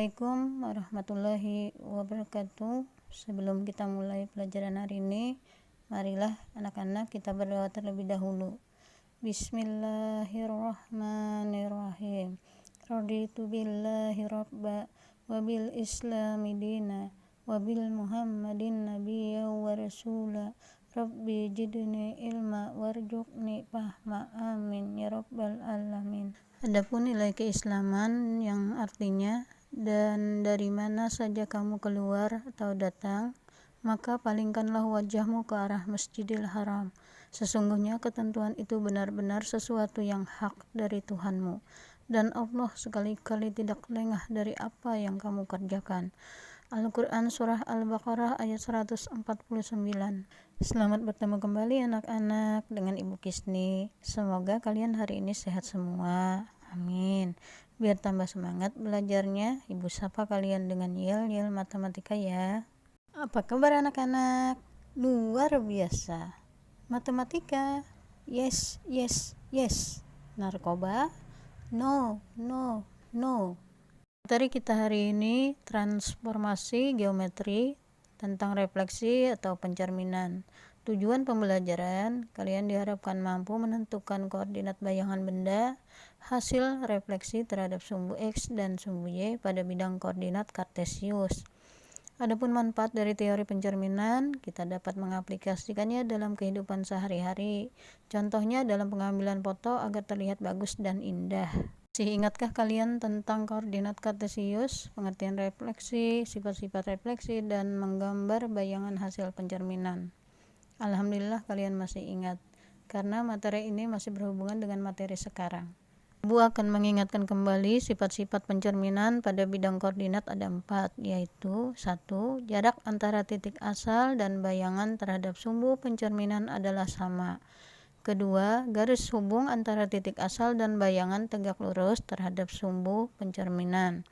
Assalamualaikum warahmatullahi wabarakatuh. Sebelum kita mulai pelajaran hari ini, marilah anak-anak kita berdoa terlebih dahulu. Bismillahirrahmanirrahim. Raditu billahi rabba wa bil islami dina wa bil muhammadin nabiyya wa rasula. Rabbi jidni ilma warzuqni fahma, amin ya rabbal alamin. Adapun nilai keislaman yang artinya, dan dari mana saja kamu keluar atau datang, maka palingkanlah wajahmu ke arah Masjidil Haram. Sesungguhnya ketentuan itu benar-benar sesuatu yang hak dari Tuhanmu, dan Allah sekali-kali tidak lengah dari apa yang kamu kerjakan. Al-Quran Surah Al-Baqarah ayat 149. Selamat bertemu kembali anak-anak dengan Ibu Kisni. Semoga kalian hari ini sehat semua. Amin. Biar tambah semangat belajarnya, Ibu sapa kalian dengan yel-yel matematika ya. Apa kabar anak-anak? Luar biasa. Matematika, yes, yes, yes. Narkoba, no, no, no. Materi kita hari ini transformasi geometri tentang refleksi atau pencerminan. Tujuan pembelajaran, kalian diharapkan mampu menentukan koordinat bayangan benda hasil refleksi terhadap sumbu X dan sumbu Y pada bidang koordinat kartesius. Adapun manfaat dari teori pencerminan, kita dapat mengaplikasikannya dalam kehidupan sehari-hari. Contohnya dalam pengambilan foto agar terlihat bagus dan indah. Masih ingatkah kalian tentang koordinat kartesius, pengertian refleksi, sifat-sifat refleksi, dan menggambar bayangan hasil pencerminan? Alhamdulillah kalian masih ingat, karena materi ini masih berhubungan dengan materi sekarang. Ibu akan mengingatkan kembali sifat-sifat pencerminan pada bidang koordinat ada 4, yaitu 1. Jarak antara titik asal dan bayangan terhadap sumbu pencerminan adalah sama. Kedua, garis hubung antara titik asal dan bayangan tegak lurus terhadap sumbu pencerminan.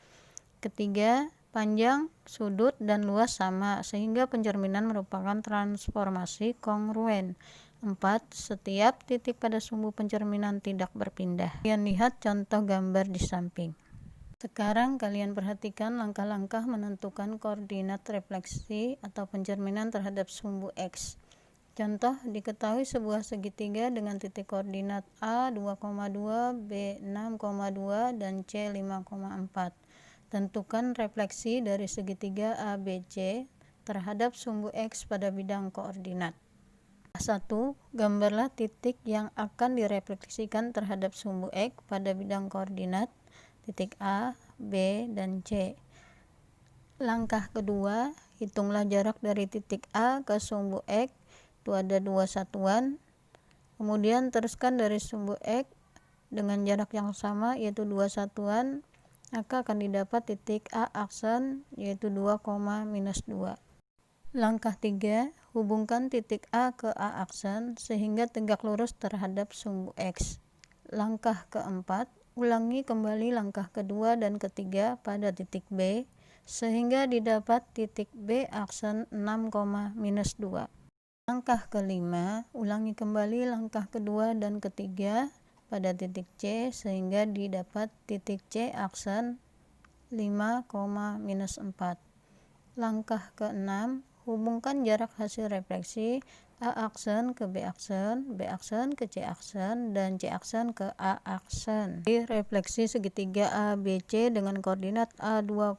Ketiga, panjang, sudut, dan luas sama, sehingga pencerminan merupakan transformasi kongruen. 4. Setiap titik pada sumbu pencerminan tidak berpindah. Kalian lihat contoh gambar di samping. Sekarang kalian perhatikan langkah-langkah menentukan koordinat refleksi atau pencerminan terhadap sumbu X. Contoh, diketahui sebuah segitiga dengan titik koordinat A 2,2, B 6,2, dan C 5,4. Tentukan refleksi dari segitiga ABC terhadap sumbu X pada bidang koordinat. 1. Gambarlah titik yang akan direfleksikan terhadap sumbu X pada bidang koordinat titik A, B, dan C. Langkah kedua, hitunglah jarak dari titik A ke sumbu X. Itu ada 2 satuan. Kemudian teruskan dari sumbu X dengan jarak yang sama, yaitu 2 satuan, maka akan didapat titik A aksen, yaitu 2, minus 2. Langkah 3, hubungkan titik A ke A aksen sehingga tegak lurus terhadap sumbu X. Langkah keempat, ulangi kembali langkah kedua dan ketiga pada titik B sehingga didapat titik B aksen 6, minus 2. Langkah kelima, ulangi kembali langkah kedua dan ketiga pada titik C sehingga didapat titik C aksen 5, minus 4. Langkah keenam, hubungkan jarak hasil refleksi A aksen ke B aksen, B aksen ke C aksen, dan C aksen ke A aksen. Di refleksi segitiga ABC dengan koordinat A 2,2,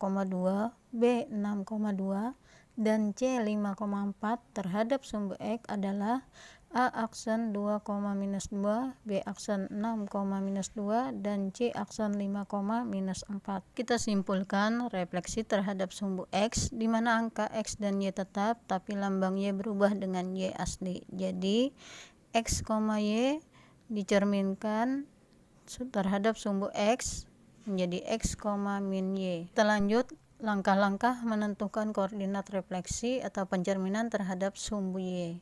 B 6,2, dan C 5,4 terhadap sumbu X adalah A aksen 2, minus 2, B aksen 6, minus 2, dan C aksen 5, minus 4. Kita simpulkan refleksi terhadap sumbu X di mana angka X dan Y tetap tapi lambang Y berubah dengan Y asli. Jadi X, Y dicerminkan terhadap sumbu X menjadi X, min Y. Kita lanjut langkah-langkah menentukan koordinat refleksi atau pencerminan terhadap sumbu Y.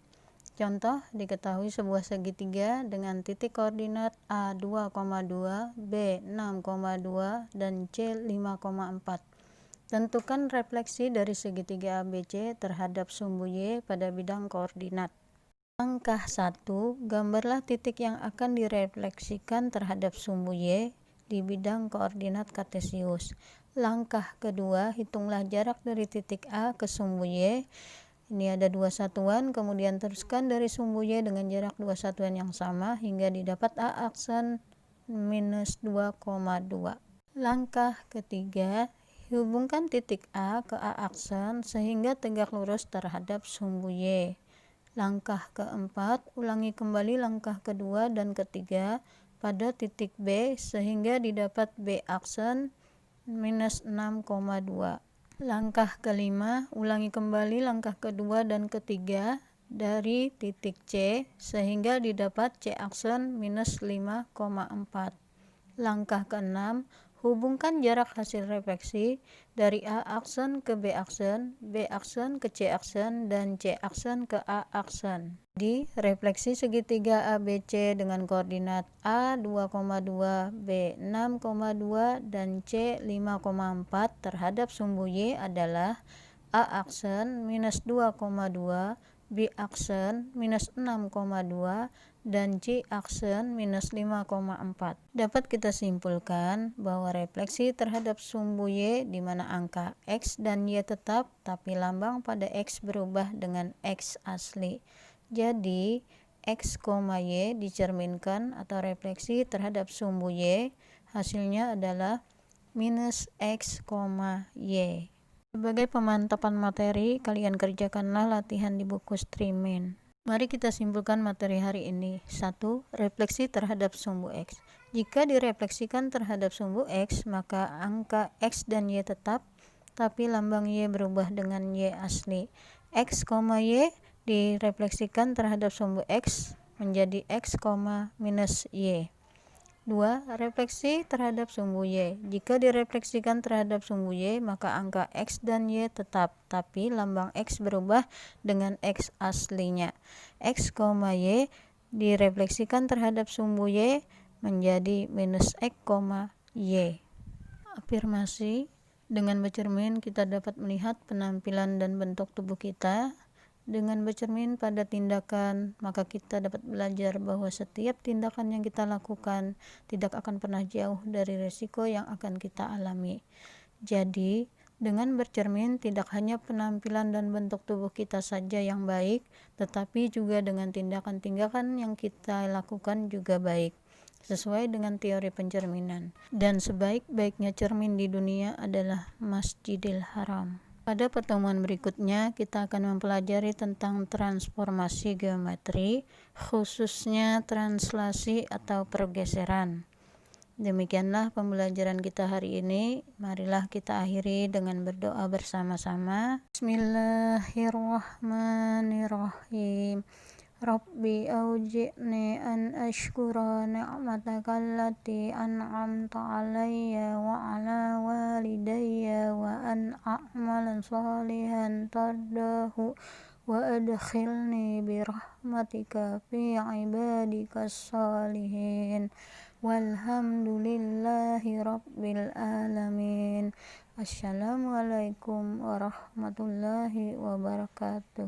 Contoh, diketahui sebuah segitiga dengan titik koordinat A 2,2, B 6,2, dan C 5,4. Tentukan refleksi dari segitiga ABC terhadap sumbu Y pada bidang koordinat. Langkah 1, gambarlah titik yang akan direfleksikan terhadap sumbu Y di bidang koordinat kartesius. Langkah kedua, hitunglah jarak dari titik A ke sumbu Y. Ini ada 2 satuan, kemudian teruskan dari sumbu Y dengan jarak 2 satuan yang sama hingga didapat A aksen minus 2,2. Langkah ketiga, hubungkan titik A ke A aksen sehingga tegak lurus terhadap sumbu Y. Langkah keempat, ulangi kembali langkah kedua dan ketiga pada titik B sehingga didapat B aksen minus 6,2. Langkah kelima, ulangi kembali langkah kedua dan ketiga dari titik C sehingga didapat C aksen minus 5,4. Langkah keenam, hubungkan jarak hasil refleksi dari A aksen ke B aksen ke C aksen, dan C aksen ke A aksen. Di refleksi segitiga ABC dengan koordinat A 2,2, B 6,2, dan C 5,4 terhadap sumbu Y adalah A aksen minus 2,2, B aksen minus 6,2, dan C aksen minus 5,4. Dapat kita simpulkan bahwa refleksi terhadap sumbu Y di mana angka X dan Y tetap tapi lambang pada X berubah dengan X asli. Jadi X, Y dicerminkan atau refleksi terhadap sumbu Y, hasilnya adalah minus X, Y. Sebagai pemantapan materi, kalian kerjakanlah latihan di buku Streaming. Mari kita simpulkan materi hari ini. 1. Refleksi terhadap sumbu X. Jika direfleksikan terhadap sumbu X, maka angka X dan Y tetap, tapi lambang Y berubah dengan Y asli. X, Y direfleksikan terhadap sumbu X menjadi X, minus Y. 2. Refleksi terhadap sumbu Y. Jika direfleksikan terhadap sumbu Y, maka angka X dan Y tetap, tapi lambang X berubah dengan X aslinya. X, Y direfleksikan terhadap sumbu Y menjadi minus X, Y. Afirmasi. Dengan bercermin kita dapat melihat penampilan dan bentuk tubuh kita. Dengan bercermin pada tindakan, maka kita dapat belajar bahwa setiap tindakan yang kita lakukan tidak akan pernah jauh dari risiko yang akan kita alami. Jadi, dengan bercermin tidak hanya penampilan dan bentuk tubuh kita saja yang baik, tetapi juga dengan tindakan-tindakan yang kita lakukan juga baik, sesuai dengan teori pencerminan. Dan sebaik-baiknya cermin di dunia adalah Masjidil Haram. Pada pertemuan berikutnya, kita akan mempelajari tentang transformasi geometri, khususnya translasi atau pergeseran. Demikianlah pembelajaran kita hari ini. Marilah kita akhiri dengan berdoa bersama-sama. Bismillahirrahmanirrahim. Rabbi auji'ni an ashkura ni'mataka allati an'amta alayya wa ala walidayya wa an a'mala salihan tardahu wa adkhilni birahmatika fi ibadika salihin. Walhamdulillahi rabbil alamin. Assalamualaikum warahmatullahi wabarakatuh.